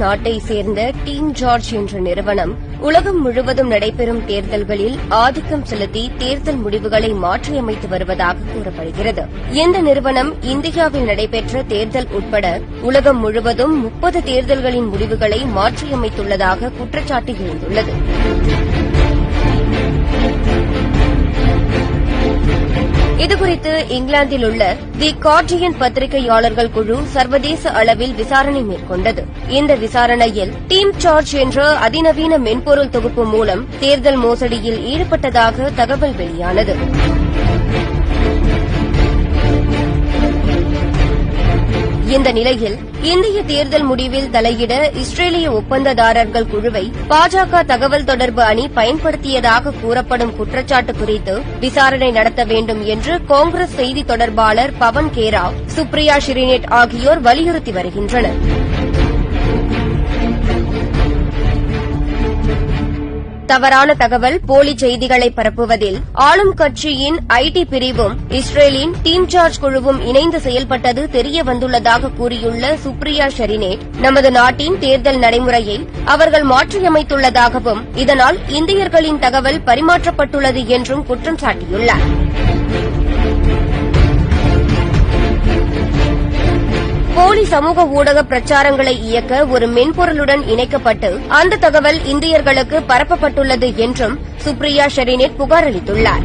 நாட்டை சேர்ந்த team George என்ற நிறுவனம் உலகம் முழுவதும் நடைபெறும் தேர்தல்களில் ஆதிக்கம் செலுத்தி தேர்தல் முடிவுகளை மாற்றியமைத்து வருவதாக கூறப்படுகிறது. இந்த நிறுவனம் இந்தியாவில் நடைபெற்ற தேர்தல் உட்பட உலகம் முழுவதும் 30 தேர்தல்களின் முடிவுகளை மாற்றியமைத்துள்ளதாக குற்றச்சாட்டு எழுந்துள்ளது. இதுகுறித்து இங்கிலாந்தில் உள்ள தி கார்டியன் பத்திரிகையாளர்கள் குழு சர்வதேச அளவில் விசாரணை மேற்கொண்டது. இந்த விசாரணையில் டீம் ஜார்ஜ் என்ற அதிநவீன மென்பொருள் தொகுப்பு மூலம் தேர்தல் மோசடியில் ஈடுபட்டதாக தகவல் வெளியானது. இந்த நிலையில் இந்திய தேர்தல் முடிவில் தலையிட இஸ்ரேலிய ஒப்பந்ததாரர்கள் குழுவை பாஜக தகவல் தொடர்பு அணி பயன்படுத்தியதாக கூறப்படும் குற்றச்சாட்டு குறித்து விசாரணை நடத்த வேண்டும் என்று காங்கிரஸ் செய்தி தொடர்பாளர் பவன் கேரா, சுப்ரியா ஷிரினேட் ஆகியோர் வலியுறுத்தி வருகின்றனர். தவறான தகவல், போலி செய்திகளை பரப்புவதில் ஆளும் கட்சியின் ஐடி பிரிவும் இஸ்ரேலின் டீம் ஜார்ஜ் குழுவும் இணைந்து செயல்பட்டது தெரியவந்துள்ளதாக கூறியுள்ள சுப்ரியா ஷெரினேட், நமது நாட்டின் தேர்தல் நடைமுறையை அவர்கள் மாற்றியமைத்துள்ளதாகவும் இதனால் இந்தியர்களின் தகவல் பரிமாற்றப்பட்டுள்ளது என்றும் குற்றம் சாட்டியுள்ளார். போலி சமூக ஊடக பிரச்சாரங்களை இயக்க ஒரு மென்பொருளுடன் இணைக்கப்பட்டு அந்த தகவல் இந்தியர்களுக்கு பரப்பப்பட்டுள்ளது என்றும் சுப்ரியா ஷெரினேட் புகார் அளித்துள்ளார்.